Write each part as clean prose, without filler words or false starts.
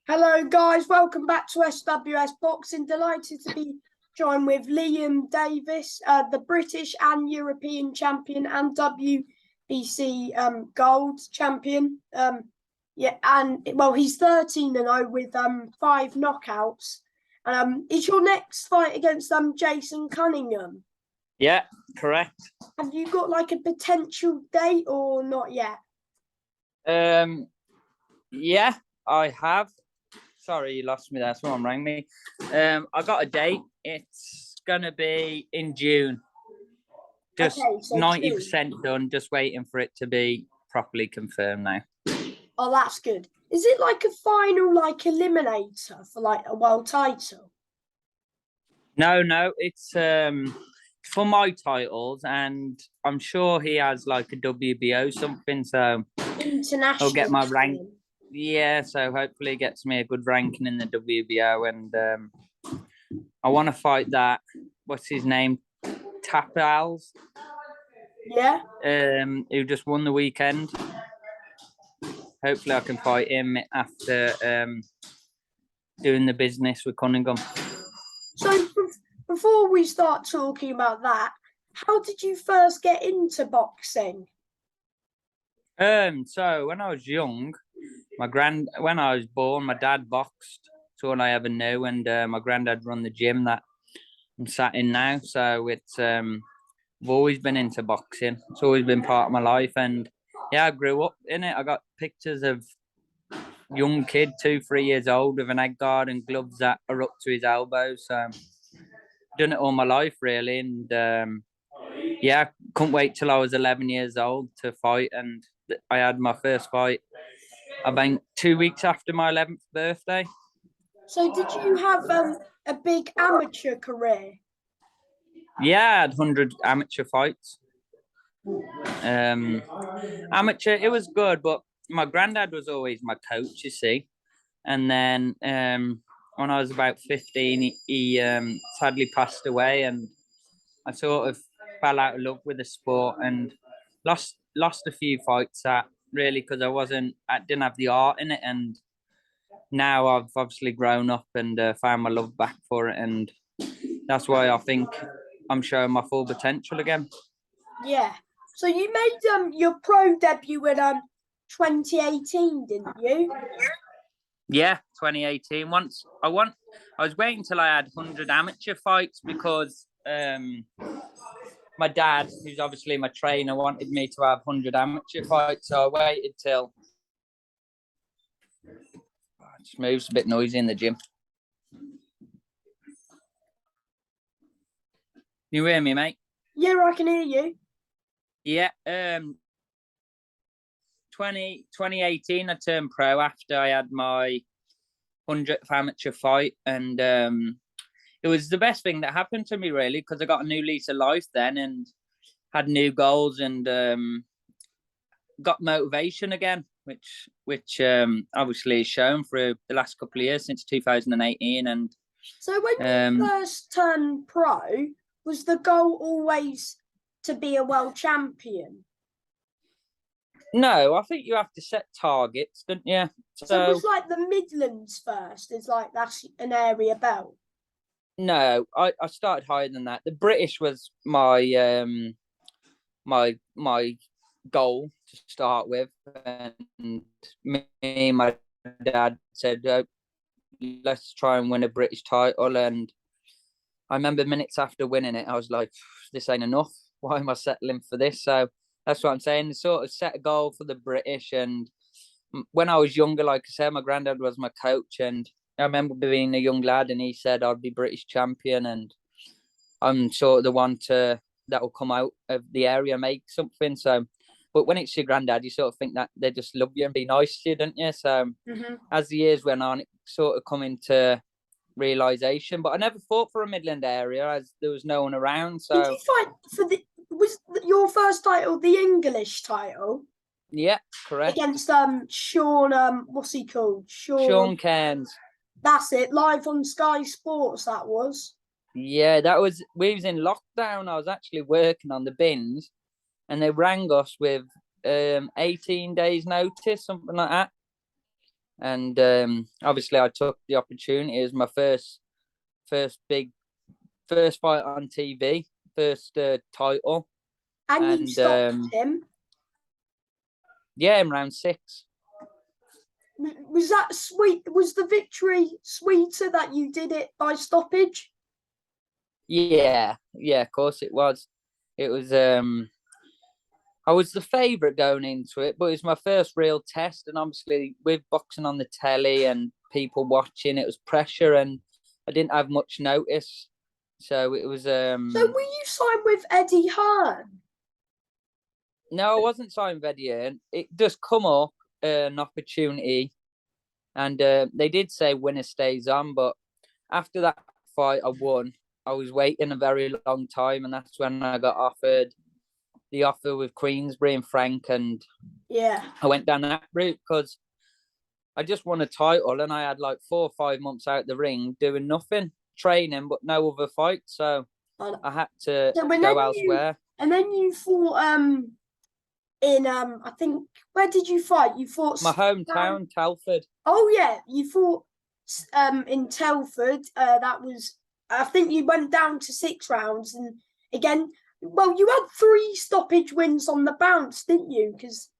Hello, guys. Welcome back to SWS Boxing. Delighted to be joined with Liam Davies, the British and European champion and WBC gold champion. He's 13-0 with 5 knockouts. Is your next fight against Jason Cunningham? Yeah, correct. Have you got like a potential date or not yet? Yeah, I have. Sorry, you lost me there. Someone rang me. I got a date. It's gonna be in June. Just 90% done. Just waiting for it to be properly confirmed now. Oh, that's good. Is it like a final, like eliminator for like a world title? No, it's for my titles, and I'm sure he has like a WBO something. So international. I'll get my rank. Yeah, so hopefully it gets me a good ranking in the WBO, and I want to fight that. What's his name? Tapals. Yeah. Who just won the weekend. Hopefully I can fight him after doing the business with Cunningham. So before we start talking about that, how did you first get into boxing? So when I was young, when I was born, my dad boxed. That's all I ever knew, and my granddad run the gym that I'm sat in now. So it's I've always been into boxing. It's always been part of my life, and yeah, I grew up in it. I got pictures of young kid, 2-3 years old, with an egg guard and gloves that are up to his elbows. So done it all my life really, and yeah, couldn't wait till I was 11 years old to fight, and I had my first fight about 2 weeks after my 11th birthday. So did you have a big amateur career? Yeah, I had 100 amateur fights. Amateur, it was good, but my granddad was always my coach, you see. And then when I was about 15, he sadly passed away, and I sort of fell out of love with the sport and lost a few fights that really because I didn't have the art in it, and now I've obviously grown up and found my love back for it, and that's why I think I'm showing my full potential again. Yeah. So you made your pro debut in 2018, didn't you? Yeah, 2018. I was waiting till I had 100 amateur fights because my dad, who's obviously my trainer, wanted me to have 100 amateur fights. So I waited till. It just moves a bit noisy in the gym. You hear me, mate? Yeah, I can hear you. Yeah. 2018, I turned pro after I had my 100th amateur fight, and it was the best thing that happened to me really because I got a new lease of life then and had new goals and got motivation again, which obviously is shown through the last couple of years since 2018. And so when you first turned pro, was the goal always to be a world champion? No, I think you have to set targets, don't you? So it was like the Midlands first. It's like that's an area belt. No, I started higher than that. The British was my my goal to start with, and me and my dad said, let's try and win a British title. And I remember minutes after winning it, I was like, this ain't enough. Why am I settling for this? So that's what I'm saying. Sort of set a goal for the British. And when I was younger, like I said, my granddad was my coach, and I remember being a young lad, and he said I'd be British champion, and I'm sort of the one that will come out of the area, make something. So, but when it's your granddad, you sort of think that they just love you and be nice to you, don't you? So, as the years went on, it sort of come into realization. But I never fought for a Midland area as there was no one around. So, did you fight for was your first title the English title? Yeah, correct. Against Sean, what's he called? Sean Cairns. That's it. Live on Sky Sports. That was. Yeah, we was in lockdown. I was actually working on the bins, and they rang us with 18 days notice, something like that. And obviously, I took the opportunity. It was my first fight on TV, first title. And you stopped him? Yeah, in round 6. Was that sweet? Was the victory sweeter that you did it by stoppage? Yeah, of course it was. It was I was the favourite going into it, but it was my first real test, and obviously with boxing on the telly and people watching, it was pressure, and I didn't have much notice. So it was So were you signed with Eddie Hearn? No, I wasn't signed with Eddie Hearn. It just come up an opportunity, and they did say winner stays on, but after that fight I won, I was waiting a very long time, and that's when I got offered the offer with Queensbury and Frank, and I went down that route because I just won a title, and I had like 4 or 5 months out the ring doing nothing, training, but no other fights, so I had to go elsewhere. And then you fought in I think, where did you fight? You fought my hometown, Telford. Oh yeah, you fought in Telford. That was, I think you went down to 6 rounds, and again, well, you had 3 stoppage wins on the bounce, didn't you? Because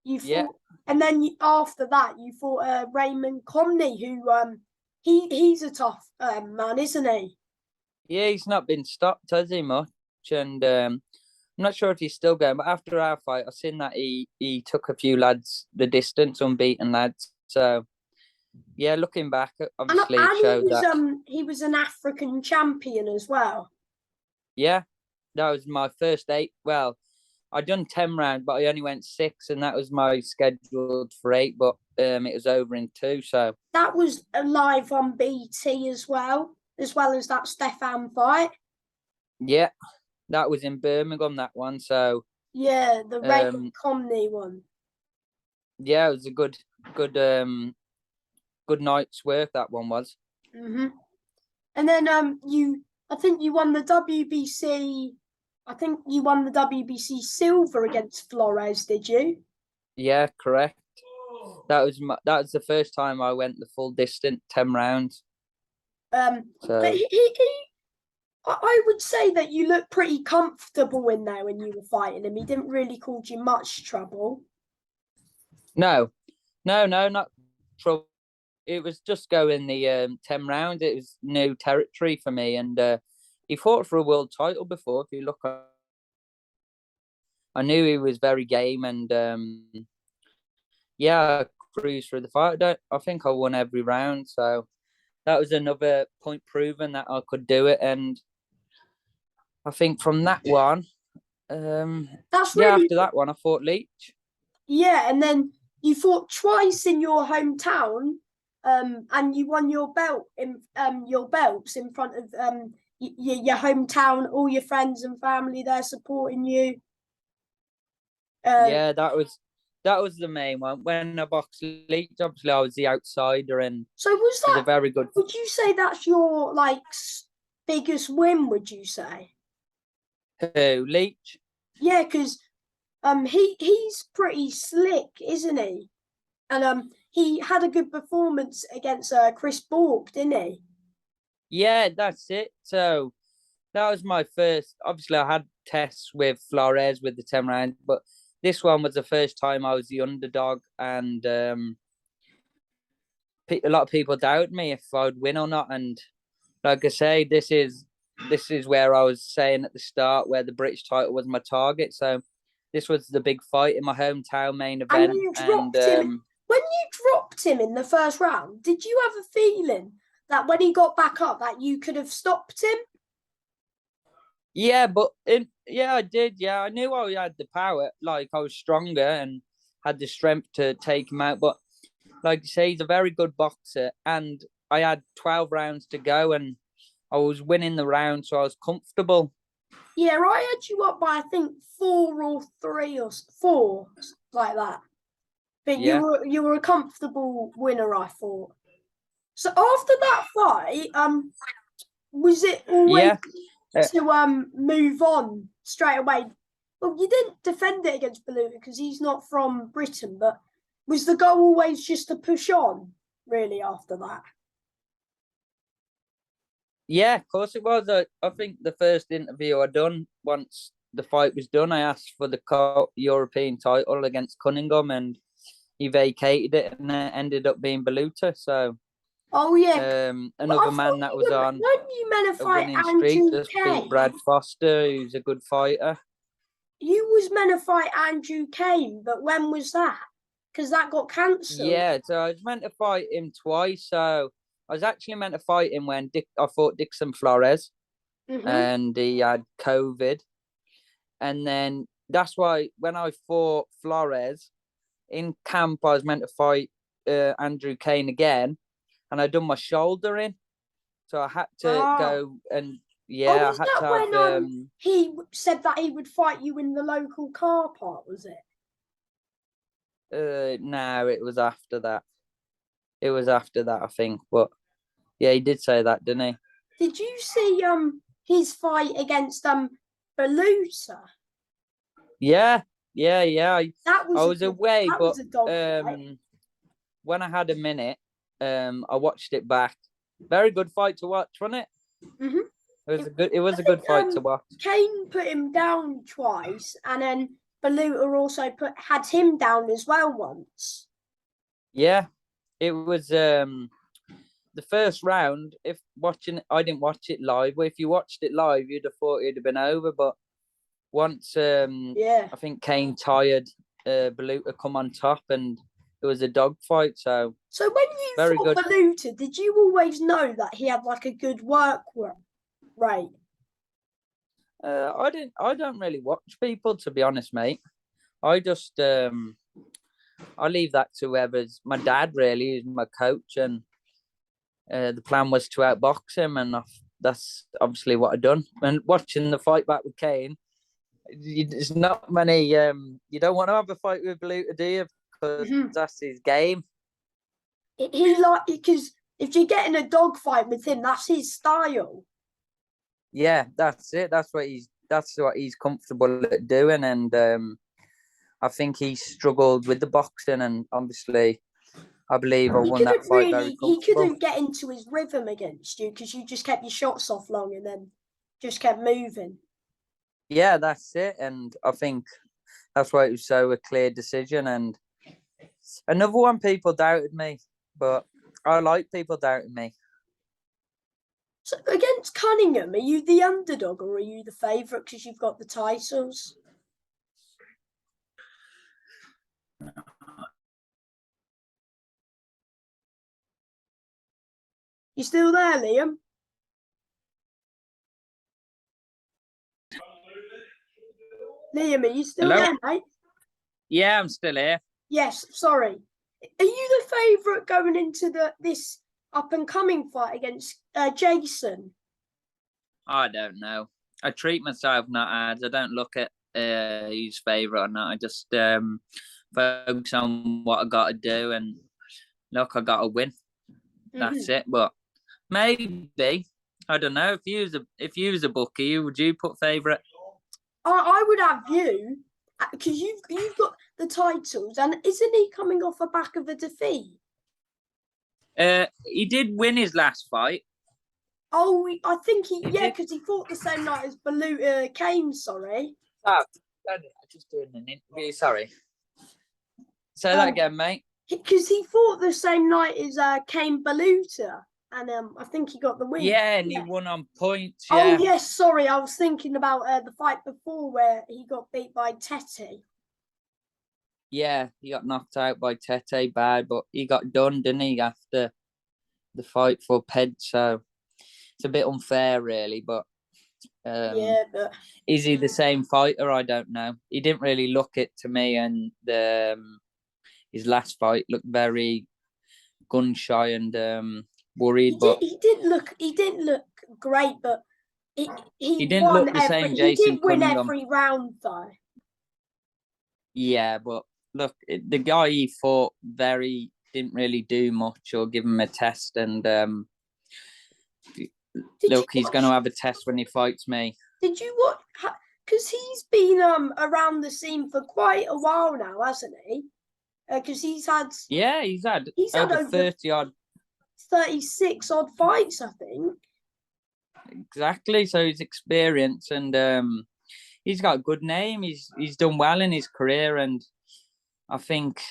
you fought, and then after that you fought Raymond Comney, who he's a tough man, isn't he? Yeah, he's not been stopped, has he, much? And I'm not sure if he's still going, but after our fight, I've seen that he took a few lads the distance, unbeaten lads. So yeah, looking back, obviously and it showed that he was an African champion as well. Yeah, that was my first 8. Well, I'd done 10 rounds, but I only went 6, and that was my scheduled for 8. But it was over in 2. So that was live on BT as well as that Stefan fight. Yeah, that was in Birmingham, that one. So yeah, the Raymond Comney one. Yeah, it was a good night's work, that one was. Mm-hmm. And then I think you won the WBC. I think you won the WBC silver against Flores, did you? Yeah, correct. That was the first time I went the full distance, 10 rounds. But I would say that you looked pretty comfortable in there when you were fighting him. He didn't really cause you much trouble. No, not trouble. It was just going the 10 rounds. It was new territory for me, and he fought for a world title before. If you look, I knew he was very game, and I cruised through the fight. I think I won every round, so that was another point proven that I could do it. And I think from that one, that's really after that one, I fought Leach. Yeah, and then you fought twice in your hometown, and you won your belts in front of your hometown, all your friends and family there supporting you. Yeah, that was the main one. When I boxed Leach, obviously I was the outsider, and so was that a very good. Would you say that's your biggest win? Would you say? Who, Leach? Yeah, because he's pretty slick, isn't he? And he had a good performance against Chris Bork, didn't he? Yeah, that's it. So that was my first. Obviously, I had tests with Flores with the 10 rounds, but this one was the first time I was the underdog, and a lot of people doubted me if I'd win or not. And like I say, this is where I was saying at the start, where the British title was my target. So this was the big fight in my hometown, main event. And you dropped him. When you dropped him in the first round, did you have a feeling that when he got back up that you could have stopped him? Yeah, but I did. Yeah, I knew I had the power. Like, I was stronger and had the strength to take him out. But like you say, he's a very good boxer, and I had 12 rounds to go, and I was winning the round, so I was comfortable. Yeah, I had you up by I think 4 or 3 or 4, like that. But you were a comfortable winner, I thought. So after that fight, was it always to move on straight away? Well, you didn't defend it against Beluga because he's not from Britain, but Was the goal always just to push on, really, after that? Yeah, of course it was. I think the first interview I done once the fight was done, I asked for the European title against Cunningham, and he vacated it, and it ended up being Baluta. So, Oh yeah, another man that was on weren't you meant to a fight winning streak Andrew just beat Kane? Brad Foster, who's a good fighter. You was meant to fight Andrew Kane, but when was that? Because that got cancelled. Yeah, so I was meant to fight him twice. So I was actually meant to fight him when I fought Dixon Flores, and he had COVID. And then that's why when I fought Flores in camp, I was meant to fight Andrew Kane again, and I done my shoulder in, so I had to go and I was had that to have. when he said that he would fight you in the local car park? Was it? No, it was after that. It was after that, I think. But yeah, he did say that, didn't he? Did you see his fight against Baluta? Yeah. That was I was away, that but was a dog fight. when I had a minute, I watched it back. Very good fight to watch, wasn't it? It was a good fight to watch. Kane put him down twice, and then Baluta also had him down as well once. Yeah, it was the first round. If watching, I didn't watch it live. But if you watched it live, you'd have thought it'd have been over. But once, I think Kane tired, Baluta come on top, and it was a dog fight. So when you fought Baluta, did you always know that he had like a good work rate? I don't really watch people, to be honest, mate. I just I leave that to whoever's my dad. Really, is my coach, and the plan was to outbox him, and that's obviously what I done. And watching the fight back with Kane, there's not many. You don't want to have a fight with Baluta, do you? Because that's his game. He like because if you get in a dog fight with him, that's his style. Yeah, that's it. That's what he's comfortable at doing, and I think he struggled with the boxing, and obviously, I believe I won that fight very comfortable. He couldn't get into his rhythm against you because you just kept your shots off long and then just kept moving. Yeah, that's it, and I think that's why it was so a clear decision. And another one, people doubted me, but I like people doubting me. So against Cunningham, are you the underdog or are you the favourite because you've got the titles? You still there, Liam? Liam, are you still there, mate? Yeah, I'm still here. Yes, sorry. Are you the favourite going into this up and coming fight against Jason? I don't know. I treat myself not as I don't look at who's favourite or not. I just focus on what I got to do, and look, I got to win. That's it. But maybe I don't know if you was a bookie, would you put favourite? I would have you because you've got the titles, and isn't he coming off the back of a defeat? He did win his last fight. Oh, I think because he fought the same night as Baluta Kane. Sorry. Oh, I'm just doing an interview. Sorry. Say that again, mate. Because he fought the same night as Kane Baluta, and I think he got the win. Yeah, and he won on points. Yeah. Oh yes, sorry, I was thinking about the fight before where he got beat by Tete. Yeah, he got knocked out by Tete bad, but he got done, didn't he, after the fight for Ped? So it's a bit unfair, really. But but is he the same fighter? I don't know. He didn't really look it to me, and his last fight looked very gun shy and worried. He didn't look great, but he didn't won look the same. Jason he did win Cunningham. every round though. Yeah, but look, the guy he fought didn't really do much or give him a test, and look, he's going to have a test when he fights me. Did you watch? Because he's been around the scene for quite a while now, hasn't he? Because he's had over had 30 odd. 36 odd fights, I think. Exactly. So he's experienced, and he's got a good name. He's done well in his career, and I think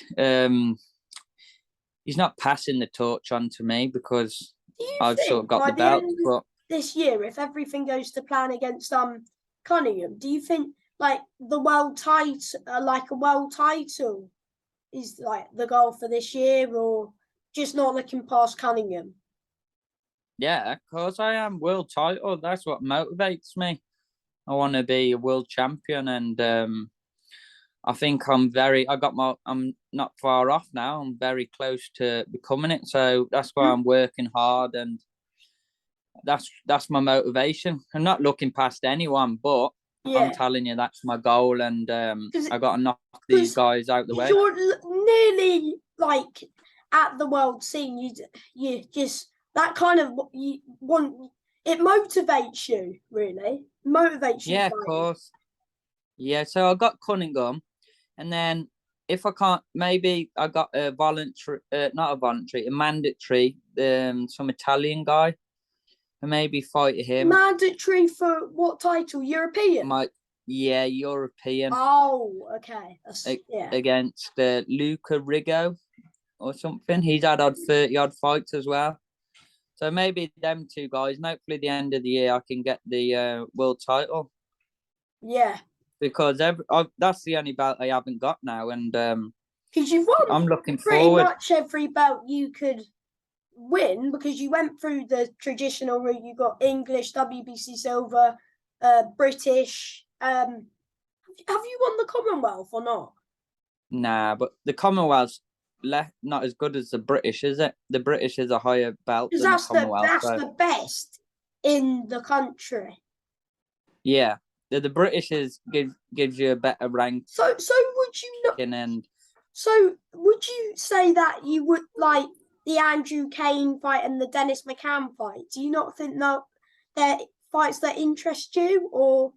he's not passing the torch on to me because I've sort of got the belt. But this year, if everything goes to plan against Cunningham, do you think like the world title, like a world title, is like the goal for this year, or just not looking past Cunningham? Yeah, of course I am. World title. That's what motivates me. I want to be a world champion, and I think I'm not far off now. I'm very close to becoming it. So that's why I'm working hard, and that's my motivation. I'm not looking past anyone, but I'm telling you that's my goal, and I got to knock these guys out the way. You're nearly like at the world scene. You just that kind of you want. It motivates you, really. Motivates you. Yeah, of course. Yeah, so I got Cunningham, and then if I can't, maybe I got a voluntary, not a voluntary, a mandatory, some Italian guy, and maybe fight him. Mandatory for what title? European? European. Oh, okay. Against Luca Rigo or something. He's had 30 odd fights as well. So maybe them two guys, and hopefully the end of the year I can get the world title. Yeah. Because that's the only belt I haven't got now, and because you've won. I'm looking pretty forward. Much every belt you could win because you went through the traditional route. You got English, WBC silver, British. Have you won the Commonwealth or not? Nah, but the Commonwealth's not as good as the British, is it? The British is a higher belt than the Commonwealth. That's the best in the country. Yeah. The British gives you a better rank. So would you not? So would you say that you would like the Andrew Kane fight and the Dennis McCann fight? Do you not think that they're fights that interest you, or?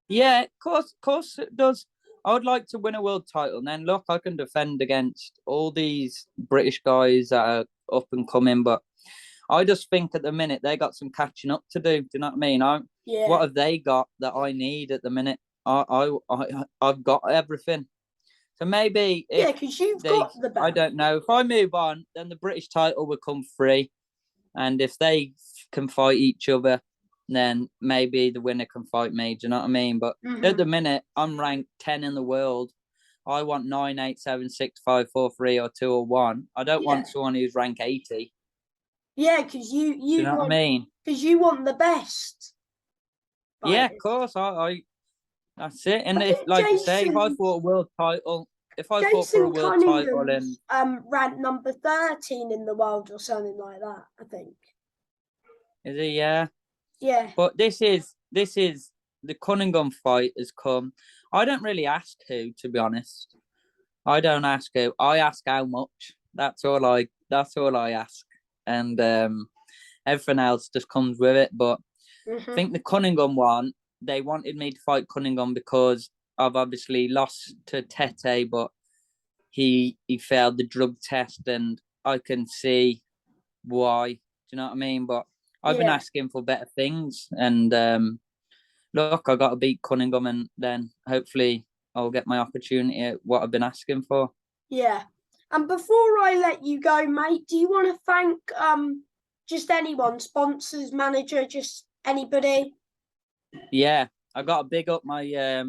Yeah, of course it does. I would like to win a world title, and then look, I can defend against all these British guys that are up and coming. But I just think at the minute they got some catching up to do. Do you know what I mean? What have they got that I need at the minute? I've got everything. So maybe because you've got the belt. I don't know. If I move on, then the British title will come free, and if they can fight each other, then maybe the winner can fight me. Do you know what I mean? But at the minute, I'm ranked 10 in the world. I want 9, 8, 7, 6, 5, 4, 3, or 2, or 1. I don't want someone who's ranked 80. Yeah, because you know what I mean? Because you want the best. Yeah, of course. I that's it. And if, like you say, if I fought a world title, fought for a world title, and ranked number 13 in the world or something like that, I think. Is he? Yeah. Yeah. But this is the Cunningham fight has come. I don't really ask who, to be honest. I don't ask who. I ask how much. That's all I ask. And everything else just comes with it. But I think the Cunningham one, they wanted me to fight Cunningham because I've obviously lost to Tete, but he failed the drug test, and I can see why. Do you know what I mean? But I've been asking for better things, and look, I got to beat Cunningham, and then hopefully I'll get my opportunity at what I've been asking for. Yeah. And before I let you go, mate, do you want to thank just anyone, sponsors, manager, just anybody? Yeah, I got to big up my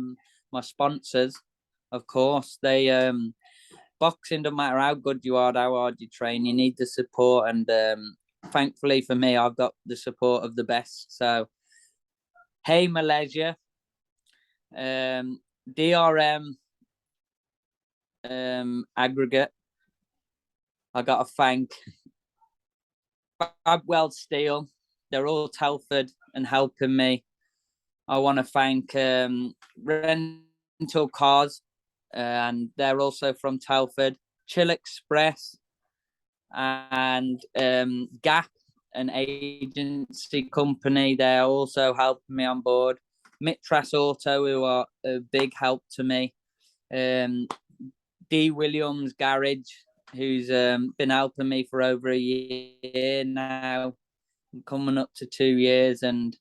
my sponsors, of course. They boxing, don't matter how good you are, how hard you train, you need the support, and thankfully for me, I've got the support of the best. So, hey Malaysia, DRM aggregate. I got to thank Babwell Steel. They're all Telford and helping me. I want to thank Rental Cars, and they're also from Telford. Chill Express and Gap, an agency company. They're also helping me on board. Mitras Auto, who are a big help to me. D Williams Garage, who's been helping me for over a year now, coming up to 2 years, and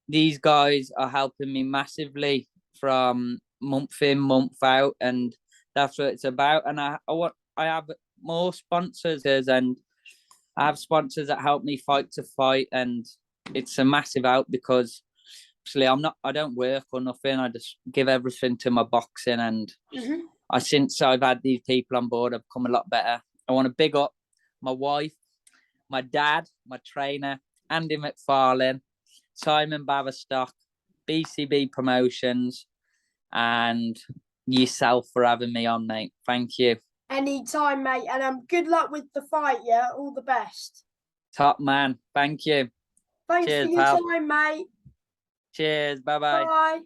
these guys are helping me massively from month in, month out, and that's what it's about. And I have more sponsors, and I have sponsors that help me fight to fight, and it's a massive help because actually I don't work or nothing. I just give everything to my boxing, and since I've had these people on board, I've come a lot better. I want to big up my wife, my dad, my trainer, Andy McFarlane, Simon Baverstock, BCB Promotions, and yourself for having me on, mate. Thank you. Anytime, mate. And good luck with the fight, yeah? All the best. Top man. Thank you. Thanks for your time, mate. Cheers. Bye-bye. Bye.